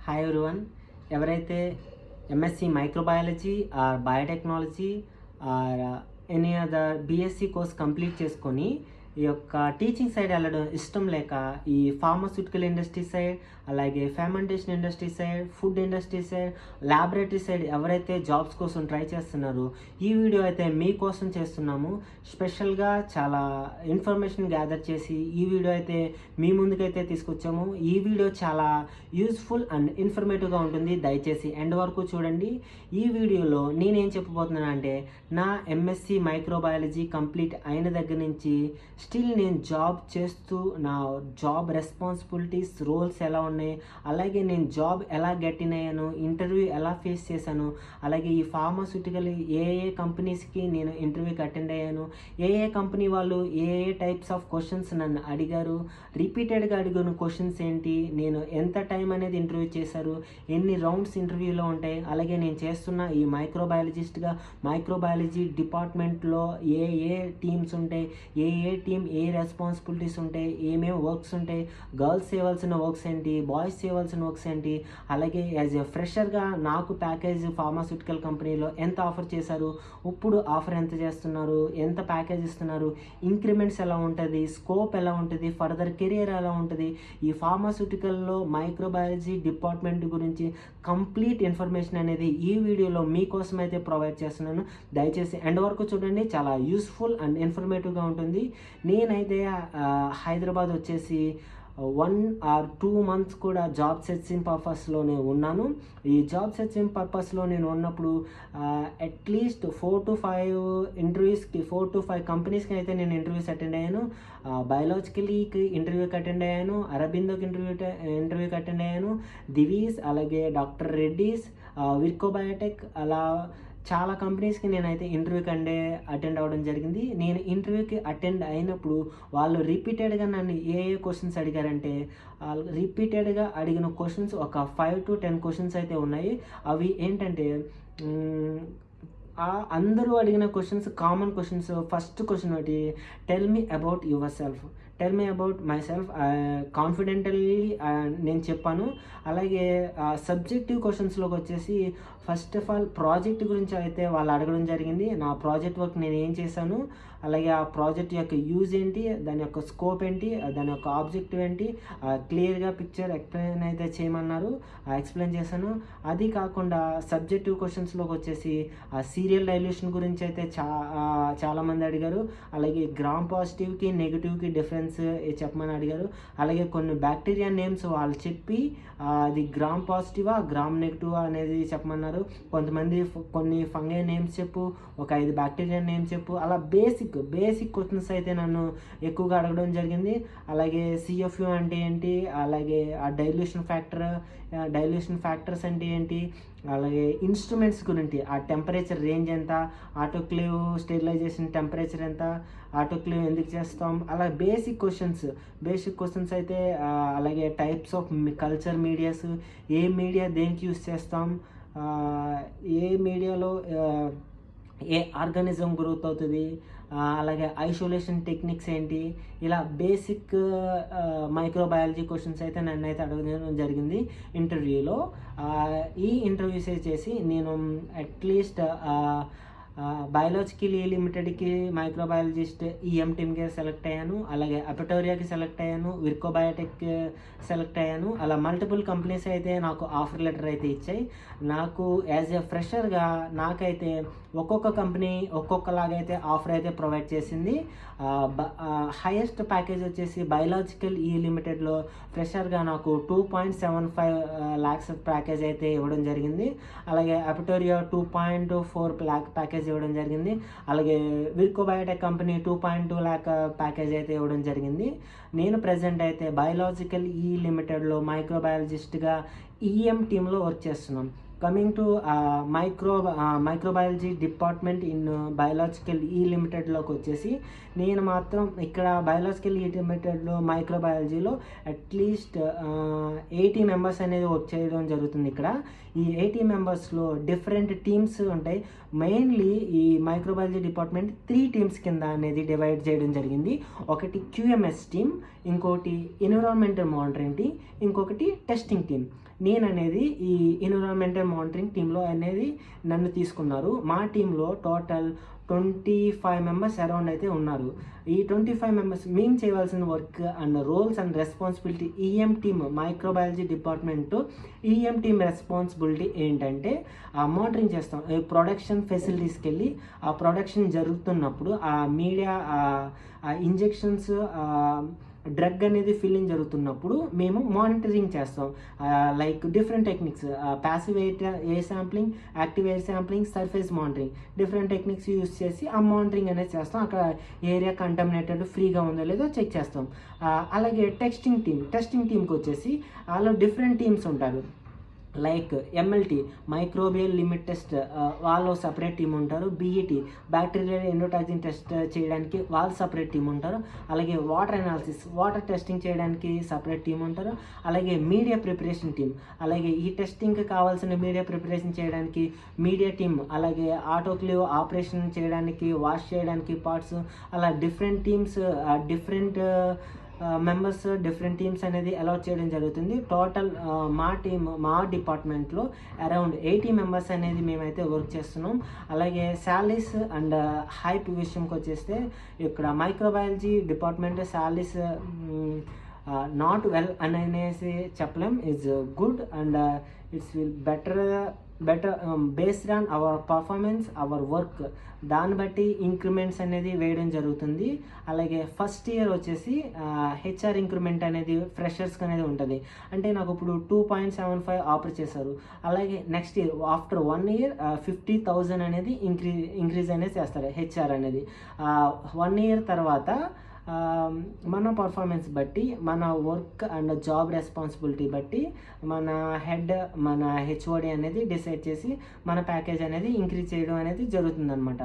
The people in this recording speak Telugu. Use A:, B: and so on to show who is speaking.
A: Hi everyone. ఎవరైతే MSc microbiology or biotechnology or any other BSc course complete చేసుకొని ఈ యొక్క టీచింగ్ సైడ్ వెళ్ళడం ఇష్టం లేక ఈ ఫార్మాస్యూటికల్ ఇండస్ట్రీ సైడ్, అలాగే fermentation industry side, food industry side, laboratory side ఎవరైతే జాబ్స్ కోసం ట్రై చేస్తున్నారో ఈ వీడియో అయితే మీకోసం చేస్తున్నాము. స్పెషల్గా చాలా ఇన్ఫర్మేషన్ గ్యాదర్ చేసి ఈ వీడియో అయితే మీ ముందుకైతే తీసుకొచ్చాము. ఈ వీడియో చాలా యూస్ఫుల్ అండ్ ఇన్ఫర్మేటివ్గా ఉంటుంది. దయచేసి ఎండ్ వరకు చూడండి. ఈ వీడియోలో నేనేం చెప్పబోతున్నాను అంటే, నా ఎంఎస్సి మైక్రోబయాలజీ కంప్లీట్ అయిన దగ్గర నుంచి స్టిల్ నేను జాబ్ చేస్తూ నా జాబ్ రెస్పాన్సిబిలిటీస్, రోల్స్ ఎలా ఉన్నాయి, అలాగే నేను జాబ్ ఎలా గెట్ ఇన్ అయ్యాను, ఇంటర్వ్యూ ఎలా ఫేస్ చేశాను, అలాగే ఈ ఫార్మాస్యూటికల్ ఏ కంపెనీస్కి నేను ఇంటర్వ్యూకి అటెండ్ అయ్యాను, ఏ కంపెనీ వాళ్ళు ఏ టైప్స్ ఆఫ్ క్వశ్చన్స్ నన్ను అడిగారు, రిపీటెడ్గా అడిగిన క్వశ్చన్స్ ఏంటి, నేను ఎంత టైం అనేది ఇంటర్వ్యూ చేశారు, ఎన్ని రౌండ్స్ ఇంటర్వ్యూలో ఉంటాయి, అలాగే నేను చేస్తున్న ఈ మైక్రోబయాలజిస్ట్గా మైక్రోబయాలజీ డిపార్ట్మెంట్లో ఏ టీమ్స్ ఉంటాయి, ఏ టీం ఏ రెస్పాన్సిబిలిటీస్ ఉంటాయి, ఏమేమి వర్క్స్ ఉంటాయి, గర్ల్స్ చేయవలసిన వర్క్స్ ఏంటి, బాయ్స్ చేయవలసిన వర్క్స్ ఏంటి, అలాగే యాజ్ ఎ ఫ్రెషర్గా నాకు ప్యాకేజ్ ఫార్మాస్యూటికల్ కంపెనీలో ఎంత ఆఫర్ చేశారు, ఇప్పుడు ఆఫర్ ఎంత చేస్తున్నారు, ఎంత ప్యాకేజ్ ఇస్తున్నారు, ఇంక్రిమెంట్స్ ఎలా ఉంటుంది, స్కోప్ ఎలా ఉంటుంది, ఫర్దర్ కెరియర్ ఎలా ఉంటుంది, ఈ ఫార్మాస్యూటికల్లో మైక్రోబయాలజీ డిపార్ట్మెంట్ గురించి కంప్లీట్ ఇన్ఫర్మేషన్ అనేది ఈ వీడియోలో మీకోసం అయితే ప్రొవైడ్ చేస్తున్నాను. దయచేసి ఎండ్ వరకు చూడండి. చాలా యూస్ఫుల్ అండ్ ఇన్ఫర్మేటివ్గా ఉంటుంది. నేనైతే హైదరాబాద్ వచ్చేసి 1 or 2 months కూడా జాబ్ సెర్చింగ్ పర్పస్లోనే ఉన్నాను. ఈ జాబ్ సెర్చింగ్ పర్పస్లో నేను ఉన్నప్పుడు అట్లీస్ట్ 4 to 5 ఇంటర్వ్యూస్కి, 4 to 5 కంపెనీస్కి అయితే నేను ఇంటర్వ్యూస్ అటెండ్ అయ్యాను. బయాలజికల్కి ఇంటర్వ్యూకి అటెండ్ అయ్యాను, అరబిందోకి ఇంటర్వ్యూకి అటెండ్ అయ్యాను, దివీస్, అలాగే డాక్టర్ రెడ్డీస్, విర్కో బయోటెక్, అలా చాలా కంపెనీస్కి నేనైతే ఇంటర్వ్యూకి అటెండ్ అవ్వడం జరిగింది. నేను ఇంటర్వ్యూకి అటెండ్ అయినప్పుడు వాళ్ళు రిపీటెడ్గా నన్ను ఏ క్వశ్చన్స్ అడిగారంటే, రిపీటెడ్గా అడిగిన క్వశ్చన్స్ ఒక 5 to 10 క్వశ్చన్స్ అయితే ఉన్నాయి. అవి ఏంటంటే, అందరూ అడిగిన questions common questions. First question ఒకటి, tell me about yourself, tell me about myself. Confidently నేను చెప్పాను. అలాగే సబ్జెక్టివ్ క్వశ్చన్స్లోకి వచ్చేసి ఫస్ట్ ఆఫ్ ఆల్ ప్రాజెక్ట్ గురించి అయితే వాళ్ళు అడగడం జరిగింది. నా ప్రాజెక్ట్ వర్క్ నేను ఏం చేశాను, అలాగే ఆ ప్రాజెక్ట్ యొక్క యూజ్ ఏంటి, దాని యొక్క స్కోప్ ఏంటి, దాని యొక్క ఆబ్జెక్టివ్ ఏంటి, క్లియర్గా పిక్చర్ ఎక్స్ప్లెయిన్ అయితే చేయమన్నారు. ఎక్స్ప్లెయిన్ చేశాను. అది కాకుండా సబ్జెక్టివ్ క్వశ్చన్స్లోకి వచ్చేసి సీరియల్ డైల్యూషన్ గురించి అయితే చాలామంది అడిగారు. అలాగే గ్రామ్ పాజిటివ్కి నెగిటివ్కి డిఫరెన్స్ చెప్పమని అడిగారు. అలాగే కొన్ని బ్యాక్టీరియా నేమ్స్ వాళ్ళు చెప్పి అది గ్రామ్ పాజిటివా గ్రామ్ నెగిటివా అనేది చెప్పమన్నారు. కొంతమంది కొన్ని ఫంగై నేమ్స్ చెప్పు, ఒక 5 బ్యాక్టీరియా నేమ్స్ చెప్పు, అలా బేసిక్ క్వశ్చన్స్ అయితే నన్ను ఎక్కువగా అడగడం జరిగింది. అలాగే సిఎఫ్యూ అంటే ఏంటి, అలాగే ఆ డైల్యూషన్ ఫ్యాక్టర్స్ అంటే ఏంటి, అలాగే ఇన్స్ట్రుమెంట్స్ గురించి, ఆ టెంపరేచర్ రేంజ్ ఎంత, ఆటోక్లేవ్ స్టెరిలైజేషన్ టెంపరేచర్ ఎంత, ఆటోక్లేవ్ ఎందుకు చేస్తాం, అలా బేసిక్ క్వశ్చన్స్ అయితే. అలాగే types of culture medias, A media దేనికి యూస్ చేస్తాం, ఏ మీడియాలో ఏ ఆర్గానిజం గ్రోత్ అవుతుంది, అలాగే ఐసోలేషన్ టెక్నిక్స్ ఏంటి, ఇలా బేసిక్ మైక్రోబయాలజీ క్వశ్చన్స్ అయితే నన్ను అయితే అడగడం జరిగింది ఇంటర్వ్యూలో. ఈ ఇంటర్వ్యూస్ చేసి నేను అట్లీస్ట్ బయాలజికల్ లిమిటెడ్కి మైక్రోబయాలజిస్ట్ ఈఎం టీమ్కి సెలెక్ట్ అయ్యాను, అలాగే అపెటోరియాకి సెలెక్ట్ అయ్యాను, విర్కో బయోటెక్ సెలెక్ట్ అయ్యాను. అలా మల్టిపుల్ కంపెనీస్ అయితే నాకు ఆఫర్ లెటర్ అయితే ఇచ్చాయి. నాకు యాజ్ ఎ ఫ్రెషర్గా నాకైతే ఒక్కొక్క కంపెనీ ఒక్కొక్కలాగైతే ఆఫర్ అయితే ప్రొవైడ్ చేసింది. హైయెస్ట్ ప్యాకేజ్ వచ్చేసి బయాలజికల్ లిమిటెడ్లో ఫ్రెషర్గా నాకు 2.75 lakhs ప్యాకేజ్ అయితే ఇవ్వడం జరిగింది. అలాగే అపెటోరియా 2.4 lakh ప్యాకేజ్ ఇవ్వడం జరిగింది. అలాగే Virchow biotech company 2.2 lakh package అయితే ఇవ్వడం జరిగింది. నేను ప్రజెంట్ అయితే బయాలజికల్ లిమిటెడ్లో మైక్రోబయాలజిస్ట్గా ఈఎం టీంలో వర్క్ చేస్తున్నాం. Coming to microbiology department in biological లిమిటెడ్లోకి వచ్చేసి నేను మాత్రం ఇక్కడ బయాలజికల్ లిమిటెడ్లో మైక్రోబయాలజీలో అట్లీస్ట్ 80 మెంబర్స్ అనేది వర్క్ చేయడం జరుగుతుంది. ఇక్కడ ఈ 80 మెంబర్స్లో డిఫరెంట్ టీమ్స్ ఉంటాయి. మెయిన్లీ ఈ మైక్రోబయాలజీ డిపార్ట్మెంట్ 3 టీమ్స్ కింద అనేది డివైడ్ చేయడం జరిగింది. ఒకటి క్యూఎంఎస్ టీమ్, ఇంకోటి ఎన్విరాన్మెంటల్ మానిటరింగ్ టీమ్, ఇంకొకటి టెస్టింగ్ టీమ్. నేననేది ఈ ఎన్విరాన్మెంటల్ మానిటరింగ్ టీంలో అనేది నన్ను తీసుకున్నారు. మా టీంలో టోటల్ 25 మెంబర్స్ అరౌండ్ అయితే ఉన్నారు. ఈ 25 మెంబర్స్ మేము చేయవలసిన work and roles and responsibility team microbiology department team responsibility ఏంటంటే మానిటరింగ్ చేస్తాం. ప్రొడక్షన్ ఫెసిలిటీస్కి వెళ్ళి ఆ ప్రొడక్షన్ జరుగుతున్నప్పుడు ఆ మీడియా ఇంజెక్షన్స్ డ్రగ్ అనేది ఫిల్లింగ్ జరుగుతున్నప్పుడు మేము మానిటరింగ్ చేస్తాం. Like different techniques, passive air sampling, active air sampling, surface monitoring, different techniques use చేసి ఆ మానిటరింగ్ అనేది చేస్తాం. అక్కడ ఏరియా కంటామినేటెడ్ ఫ్రీగా ఉందో లేదో చెక్ చేస్తాం. అలాగే టెస్టింగ్ టీమ్కి వచ్చేసి వాళ్ళు డిఫరెంట్ టీమ్స్ ఉంటారు. Like MLT microbial limit test, వాళ్ళు సపరేట్ టీం ఉంటారు. బీఈటీ బ్యాక్టీరియల్ ఎండోటాక్సిన్ టెస్ట్ చేయడానికి వాళ్ళు సపరేట్ టీం ఉంటారు. అలాగే వాటర్ అనాలిసిస్, వాటర్ టెస్టింగ్ చేయడానికి సపరేట్ టీం ఉంటారు. అలాగే మీడియా ప్రిపరేషన్ టీం, అలాగే ఈ టెస్టింగ్కి కావాల్సిన మీడియా ప్రిపరేషన్ చేయడానికి మీడియా టీం, అలాగే ఆటోక్లేవ్ ఆపరేషన్ చేయడానికి, వాష్ చేయడానికి పార్ట్స్, అలా different teams, different members, different teams అనేది అలాట్ చేయడం జరుగుతుంది. టోటల్ మా డిపార్ట్మెంట్లో అరౌండ్ 80 మెంబర్స్ అనేది మేమైతే వర్క్ చేస్తున్నాం. అలాగే శాలరీస్ అండ్ హైప్ విషయంకి వచ్చేస్తే ఇక్కడ microbiology department salaries not well అనేసి చెప్పలేం. It's good and it's will better based on our performance, our work, దాన్ని బట్టి ఇంక్రిమెంట్స్ అనేది వేయడం జరుగుతుంది. అలాగే ఫస్ట్ ఇయర్ వచ్చేసి హెచ్ఆర్ ఇంక్రిమెంట్ అనేది ఫ్రెషర్స్కి అనేది ఉంటుంది. అంటే నాకు ఇప్పుడు 2.75 ఆఫర్ చేశారు. అలాగే నెక్స్ట్ ఇయర్ ఆఫ్టర్ 1 ఇయర్ 50,000 అనేది ఇంక్రీజ్ అనేది చేస్తారు హెచ్ఆర్ అనేది. 1 ఇయర్ తర్వాత మన పర్ఫార్మెన్స్ బట్టి, మన వర్క్ అండ్ జాబ్ రెస్పాన్సిబిలిటీ బట్టి మన హెచ్ఓడి అనేది డిసైడ్ చేసి మన ప్యాకేజ్ అనేది ఇంక్రీజ్ చేయడం అనేది జరుగుతుందన్నమాట.